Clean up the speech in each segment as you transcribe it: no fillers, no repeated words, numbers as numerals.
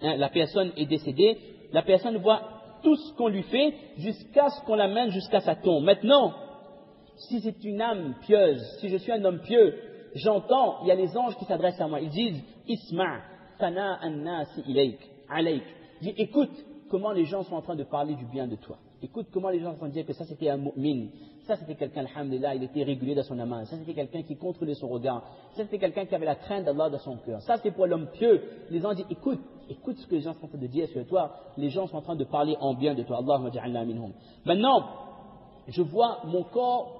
la personne est décédée, la personne voit tout ce qu'on lui fait jusqu'à ce qu'on l'amène jusqu'à sa tombe. Maintenant, si c'est une âme pieuse, si je suis un homme pieux, j'entends, il y a les anges qui s'adressent à moi, ils disent Isma' fana an-nasi alayk. Dis, écoute comment les gens sont en train de parler du bien de toi. Écoute comment les gens sont en train de dire que ça c'était un mu'min, ça c'était quelqu'un, alhamdulillah, il était régulier dans son amal, ça c'était quelqu'un qui contrôlait son regard, ça c'était quelqu'un qui avait la crainte d'Allah dans son cœur. Ça c'est pour l'homme pieux. Les gens disent, écoute ce que les gens sont en train de dire sur toi, les gens sont en train de parler en bien de toi. Allahumma ja'alna minhum. Maintenant, je vois mon corps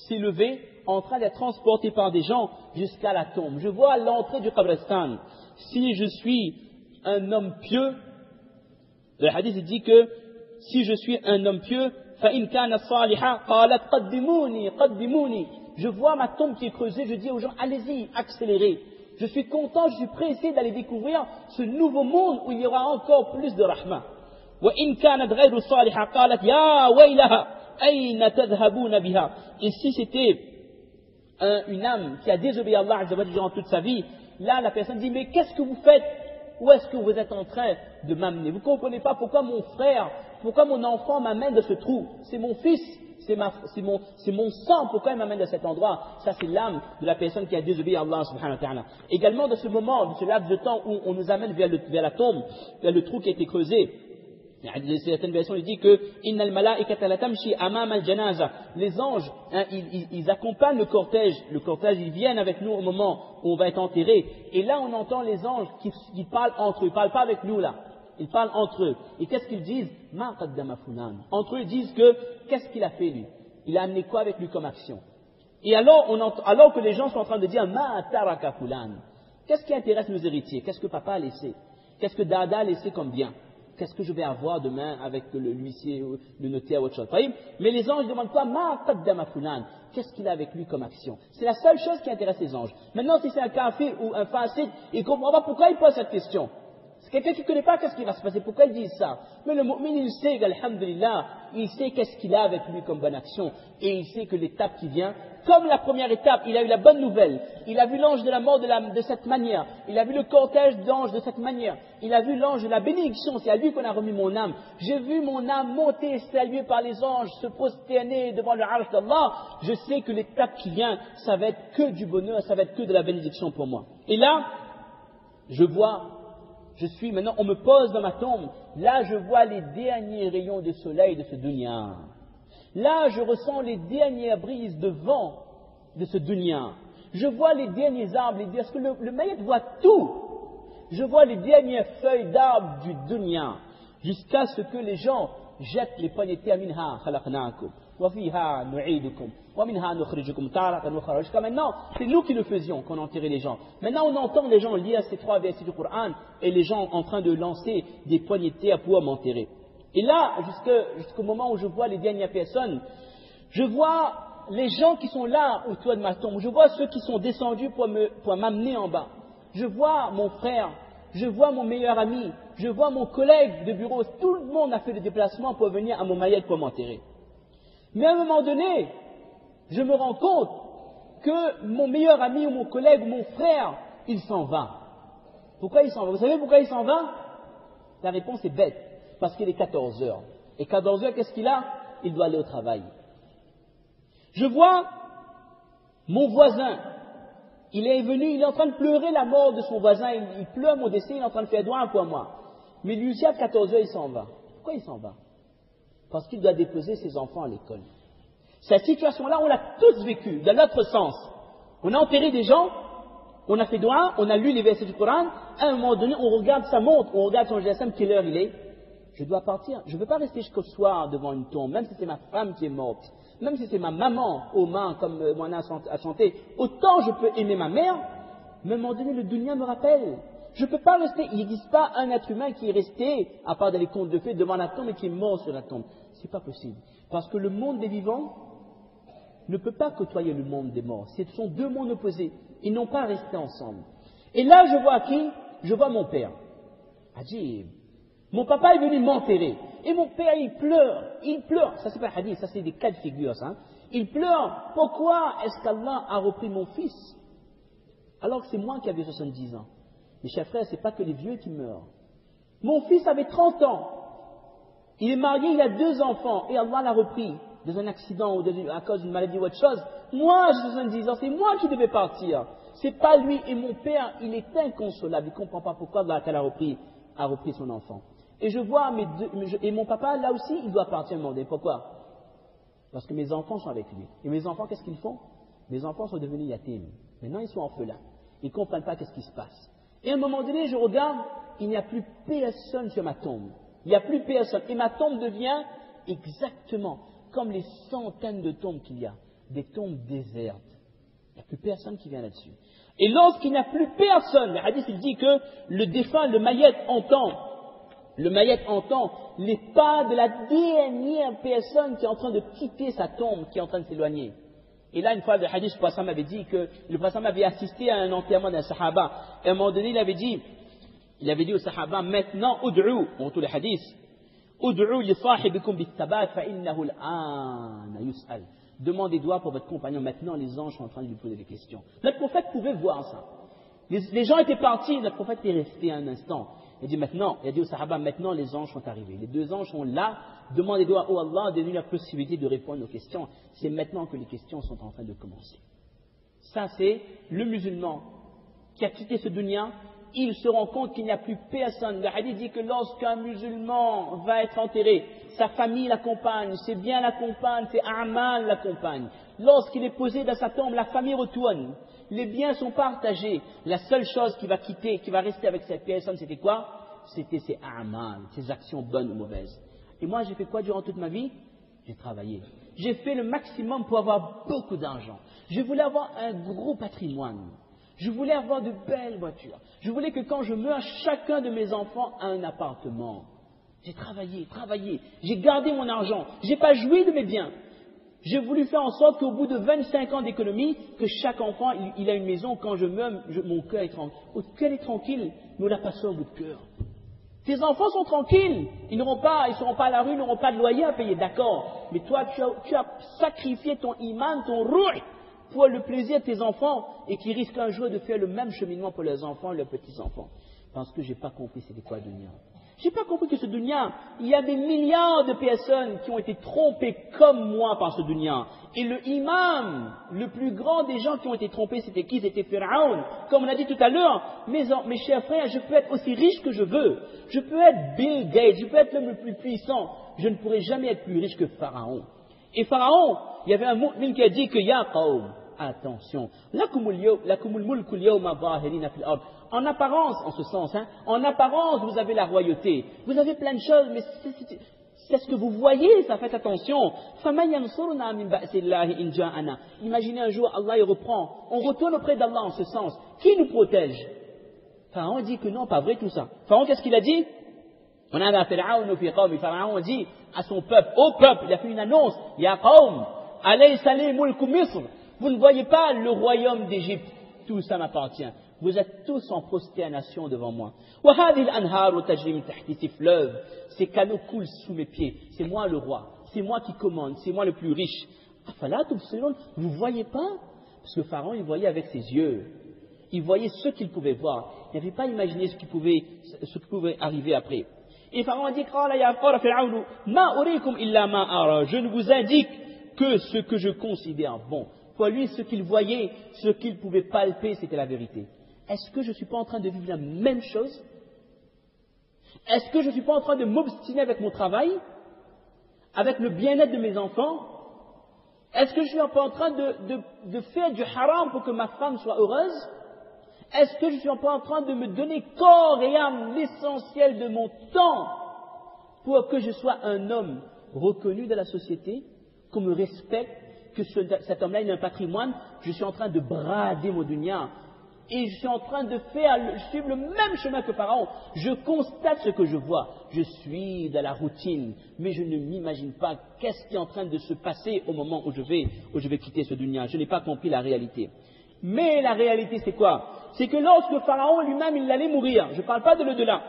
s'élever, en train d'être transporté par des gens jusqu'à la tombe. Je vois l'entrée du Qabristan. Si je suis un homme pieux, le hadith dit que si je suis un homme pieux, فَإِنْ كَانَ صَالِحًا قَالَتْ قَدِّمُونِي. Je vois ma tombe qui est creusée, je dis aux gens, allez-y, accélérez. Je suis content, je suis pressé d'aller découvrir ce nouveau monde où il y aura encore plus de rahma. وَإِنْ كَانَتْ غَيْرُ صَالِحًا قَالَتْ يَا وَيْلَهَا أَيْنَ تَذْهَبُونَ بِهَا. Et si c'était une âme qui a désobéi à Allah durant toute sa vie, là la personne dit, mais qu'est-ce que vous faites? Où est-ce que vous êtes en train de m'amener? Vous ne comprenez pas pourquoi mon frère, pourquoi mon enfant m'amène de ce trou? C'est mon fils, c'est mon sang, pourquoi il m'amène de cet endroit? Ça c'est l'âme de la personne qui a désobéi à Allah subhanahu wa ta'ala. Également de ce moment, de ce laps de temps où on nous amène vers la tombe, vers le trou qui a été creusé, certaines versions disent que innal malaikata la tamshi amama al-janaza. Les anges, ils accompagnent le cortège, ils viennent avec nous au moment où on va être enterré. Et là, on entend les anges qui parlent entre eux. Ils parlent pas avec nous là. Ils parlent entre eux. Et qu'est-ce qu'ils disent? Ma qaddama fulan. Entre eux, ils disent que qu'est-ce qu'il a fait lui? Il a amené quoi avec lui comme action? Et alors que les gens sont en train de dire ma taraka fulan. Qu'est-ce qui intéresse nos héritiers? Qu'est-ce que papa a laissé? Qu'est-ce que dada a laissé comme bien? Qu'est-ce que je vais avoir demain avec l'huissier, le notaire ou autre chose? Mais les anges ne demandent pas ma qaddama fulan. Qu'est-ce qu'il a avec lui comme action? C'est la seule chose qui intéresse les anges. Maintenant, si c'est un kafir ou un fasik, il ne comprend pas pourquoi il pose cette question. C'est quelqu'un qui ne connaît pas qu'est-ce qui va se passer, pourquoi il dit ça. Mais le mu'min, il sait qu'alhamdulillah, il sait qu'est-ce qu'il a avec lui comme bonne action. Et il sait que l'étape qui vient, comme la première étape, il a eu la bonne nouvelle. Il a vu l'ange de la mort de cette manière. Il a vu le cortège d'anges de cette manière. Il a vu l'ange de la bénédiction. C'est à lui qu'on a remis mon âme. J'ai vu mon âme monter, saluée par les anges, se prosterner devant le arsh d'Allah. Je sais que l'étape qui vient, ça va être que du bonheur, ça va être que de la bénédiction pour moi. Et là, maintenant, on me pose dans ma tombe. Là, je vois les derniers rayons de soleil de ce dunya. Là, je ressens les dernières brises de vent de ce dunya. Je vois les derniers arbres, parce que le maït voit tout. Je vois les dernières feuilles d'arbres du dunya, jusqu'à ce que les gens jettent les poignées de terre. Minha khalaqnakum, wa fiha nu'idukum, wa minha nukhrijukum taratan ukhra. Jusqu'à maintenant, c'est nous qui le faisions, qu'on enterrait les gens. Maintenant, on entend les gens lire ces 3 versets du Coran, et les gens en train de lancer des poignées de terre pour m'enterrer. Et là, jusqu'au moment où je vois les dernières personnes, je vois les gens qui sont là autour de ma tombe, je vois ceux qui sont descendus pour m'amener en bas. Je vois mon frère, je vois mon meilleur ami, je vois mon collègue de bureau, tout le monde a fait le déplacement pour venir à mon maïet pour m'enterrer. Mais à un moment donné, je me rends compte que mon meilleur ami ou mon collègue ou mon frère, il s'en va. Pourquoi il s'en va? Vous savez pourquoi il s'en va? La réponse est bête. Parce qu'il est 14 heures. Et 14 heures, qu'est-ce qu'il a? Il doit aller au travail. Je vois mon voisin. Il est en train de pleurer la mort de son voisin. Il pleure mon décès, il est en train de faire doigt pour moi. Mais lui aussi, à 14 heures, il s'en va. Pourquoi il s'en va? Parce qu'il doit déposer ses enfants à l'école. Cette situation-là, on l'a tous vécue, dans notre sens. On a enterré des gens, on a fait doigt, on a lu les versets du Coran. À un moment donné, on regarde sa montre, on regarde son GSM, quelle heure il est. Je dois partir. Je ne veux pas rester jusqu'au soir devant une tombe, même si c'est ma femme qui est morte, même si c'est ma maman aux mains, comme mon a chanté. Autant je peux aimer ma mère, mais à un moment donné, le dunya me rappelle. Je ne peux pas rester. Il n'existe pas un être humain qui est resté, à part dans les contes de fées, devant la tombe et qui est mort sur la tombe. Ce n'est pas possible. Parce que le monde des vivants ne peut pas côtoyer le monde des morts. Ce sont 2 mondes opposés. Ils n'ont pas resté ensemble. Et là, je vois qui? Je vois mon père. Ajib. Mon papa est venu m'enterrer. Et mon père, il pleure. Ça, c'est pas un hadith, ça, c'est des cas de figure, ça. Il pleure. Pourquoi est-ce qu'Allah a repris mon fils? Alors que c'est moi qui avais 70 ans. Mes chers frères, c'est pas que les vieux qui meurent. Mon fils avait 30 ans. Il est marié, il a 2 enfants. Et Allah l'a repris dans un accident ou à cause d'une maladie ou autre chose. Moi, j'ai 70 ans, c'est moi qui devais partir. C'est pas lui. Et mon père, il est inconsolable. Il ne comprend pas pourquoi Allah a repris son enfant. Et je vois et mon papa, là aussi, il doit partir me demander. Pourquoi? Parce que mes enfants sont avec lui. Et mes enfants, qu'est-ce qu'ils font? Mes enfants sont devenus yatim. Maintenant, ils sont orphelins. Ils ne comprennent pas qu'est-ce qui se passe. Et à un moment donné, je regarde, il n'y a plus personne sur ma tombe. Il n'y a plus personne. Et ma tombe devient exactement comme les centaines de tombes qu'il y a. Des tombes désertes. Il n'y a plus personne qui vient là-dessus. Et lorsqu'il n'y a plus personne, le hadith il dit que le défunt, le mayyit entend les pas de la dernière personne qui est en train de quitter sa tombe, qui est en train de s'éloigner. Et là, une fois, le hadith, le prophète m'avait dit que le prophète avait assisté à un enterrement d'un sahaba. Et à un moment donné, il avait dit au sahaba, maintenant, ud'u, on tous les hadiths, ud'u li sahibikum bit-tabat fa innahu al-an yus'al. Demandez doigt pour votre compagnon. Maintenant, les anges sont en train de lui poser des questions. Notre prophète pouvait voir ça. Les gens étaient partis, notre prophète est resté un instant. Il a dit aux sahaba, maintenant les anges sont arrivés. Les 2 anges sont là. Demandez doigt, oh Allah, donne-nous la possibilité de répondre aux questions. C'est maintenant que les questions sont en train de commencer. Ça, c'est le musulman qui a quitté ce dunya. Il se rend compte qu'il n'y a plus personne. Le hadith dit que lorsqu'un musulman va être enterré, sa famille l'accompagne, ses biens l'accompagnent, ses a'mal l'accompagnent. Lorsqu'il est posé dans sa tombe, la famille retourne. Les biens sont partagés. La seule chose qui va rester avec cette personne, c'était quoi? C'était ses a'mal, ses actions bonnes ou mauvaises. Et moi, j'ai fait quoi durant toute ma vie? J'ai travaillé. J'ai fait le maximum pour avoir beaucoup d'argent. Je voulais avoir un gros patrimoine. Je voulais avoir de belles voitures. Je voulais que quand je meurs, chacun de mes enfants a un appartement. J'ai travaillé. J'ai gardé mon argent. J'ai pas joui de mes biens. J'ai voulu faire en sorte qu'au bout de 25 ans d'économie, que chaque enfant, il a une maison. Quand je meurs, mon cœur est tranquille. Votre cœur est tranquille, mais on l'a pas ça au bout de cœur. Tes enfants sont tranquilles. Ils seront pas à la rue, ils n'auront pas de loyer à payer, d'accord. Mais toi, tu as sacrifié ton iman, ton ruh, pour le plaisir de tes enfants, et qui risquent un jour de faire le même cheminement pour leurs enfants et leurs petits-enfants. Parce que j'ai pas compris c'était quoi le dunya. J'ai pas compris que ce dunya, il y a des milliards de personnes qui ont été trompées comme moi par ce dunya. Et le imam, le plus grand des gens qui ont été trompés, c'était qui? C'était Pharaon. Comme on a dit tout à l'heure, mes chers frères, je peux être aussi riche que je veux. Je peux être Bill Gates, je peux être l'homme le plus puissant. Je ne pourrai jamais être plus riche que Pharaon. Et Pharaon, il y avait un mu'min qui a dit que Ya qawm, attention, lakumul mulku al-yawma zahirina fil ard. En apparence, en ce sens, en apparence, vous avez la royauté. Vous avez plein de choses, mais c'est ce que vous voyez, ça, faites attention. Imaginez un jour, Allah il reprend. On retourne auprès d'Allah en ce sens. Qui nous protège? Pharaon dit que non, pas vrai tout ça. Pharaon, qu'est-ce qu'il a dit? Pharaon dit à son peuple, au peuple, il a fait une annonce. Ya qawm, alaysa li mulku Misr. Vous ne voyez pas le royaume d'Égypte. Tout ça m'appartient. Vous êtes tous en prosternation devant moi. Ces fleuves, ces canaux coulent sous mes pieds. C'est moi le roi. C'est moi qui commande. C'est moi le plus riche. Vous ne voyez pas? Parce que Pharaon, il voyait avec ses yeux. Il voyait ce qu'il pouvait voir. Il n'avait pas imaginé ce qui pouvait arriver après. Et Pharaon a dit, je ne vous indique que ce que je considère bon. Pour lui, ce qu'il voyait, ce qu'il pouvait palper, c'était la vérité. Est-ce que je ne suis pas en train de vivre la même chose? Est-ce que je ne suis pas en train de m'obstiner avec mon travail? Avec le bien-être de mes enfants? Est-ce que je ne suis pas en train de faire du haram pour que ma femme soit heureuse? Est-ce que je ne suis pas en train de me donner corps et âme l'essentiel de mon temps pour que je sois un homme reconnu de la société, qu'on me respecte, que cet homme-là ait un patrimoine? Je suis en train de brader mon dunya. Et je suis en train de suivre le même chemin que Pharaon. Je constate ce que je vois. Je suis dans la routine, mais je ne m'imagine pas qu'est-ce qui est en train de se passer au moment où je vais quitter ce dunya. Je n'ai pas compris la réalité. Mais la réalité, c'est quoi? C'est que lorsque Pharaon lui-même, il allait mourir, je ne parle pas de l'au-delà,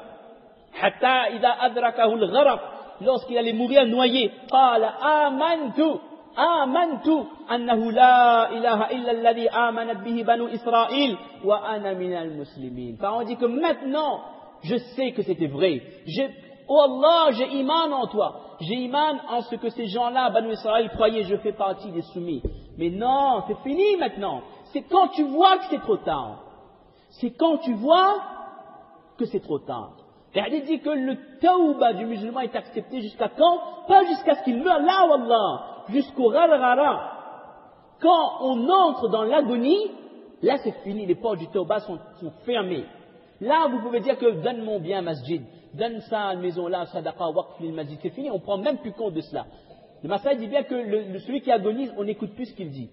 hatta idha adrakahu al-gharaq, lorsqu'il allait mourir noyé, qala amantu annahu la ilaha illa alladhi amanat bihi banu Israël wa ana minal muslimin. Pharaon dit que maintenant, je sais que c'était vrai. Oh Allah, j'ai iman en toi. J'ai iman en ce que ces gens-là, Banu Israël, croyaient, je fais partie des soumis. Mais non, c'est fini maintenant. C'est quand tu vois que c'est trop tard. C'est quand tu vois que c'est trop tard. Le hadith dit que le tawba du musulman est accepté jusqu'à quand? Pas jusqu'à ce qu'il meure, là, wallah, jusqu'au rara. Quand on entre dans l'agonie, là c'est fini, les portes du tawba sont fermées. Là, vous pouvez dire que donne mon bien masjid, donne ça maison-là, sadaqa, waqf lil masjid, c'est fini, on ne prend même plus compte de cela. Le Massaï dit bien que celui qui agonise, on n'écoute plus ce qu'il dit.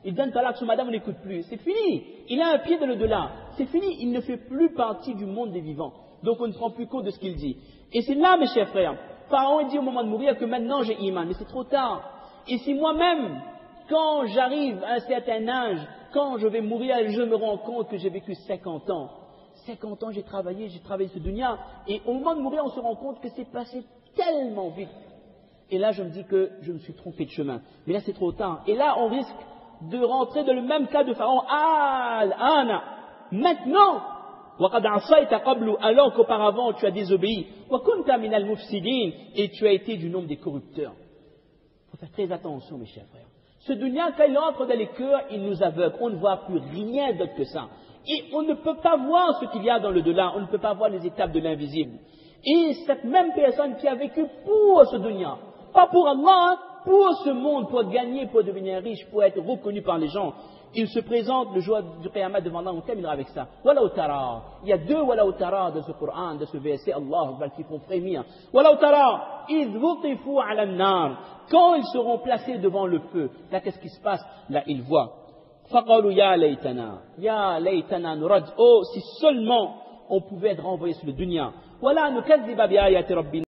Il donne talaq sur madame, on n'écoute plus. C'est fini. Il a un pied de l'au-delà. C'est fini. Il ne fait plus partie du monde des vivants. Donc on ne prend plus compte de ce qu'il dit. Et c'est là, mes chers frères, Pharaon dit au moment de mourir que maintenant j'ai iman, mais c'est trop tard. Et si moi-même, quand j'arrive à un certain âge, quand je vais mourir, je me rends compte que j'ai vécu 50 ans. 50 ans, j'ai travaillé ce dunya. Et au moment de mourir, on se rend compte que c'est passé tellement vite. Et là, je me dis que je me suis trompé de chemin. Mais là, c'est trop tard. Et là, on risque de rentrer dans le même cas de Pharaon. Al-ana, maintenant, alors qu'auparavant tu as désobéi, et tu as été du nombre des corrupteurs. Il faut faire très attention, mes chers frères. Ce dunya, quand il entre dans les cœurs, il nous aveugle. On ne voit plus rien d'autre que ça. Et on ne peut pas voir ce qu'il y a dans le delà. On ne peut pas voir les étapes de l'invisible. Et cette même personne qui a vécu pour ce dunya, pas pour Allah, pour ce monde, pour gagner, pour devenir riche, pour être reconnu par les gens, il se présente le jour du Qiyamah devant Allah. On terminera avec ça. Walau tara. Il y a deux walau tara dans ce Coran, dans ce verset, Allah, qui font frémir. Walau tara. Idh wutifu ala an-nar. Quand ils seront placés devant le feu, là, qu'est-ce qui se passe? Là, ils voient. Faqalu ya laytana nurad. Oh, si seulement on pouvait être renvoyé sur le dunya. Wala nukazziba bi ayati rabbina.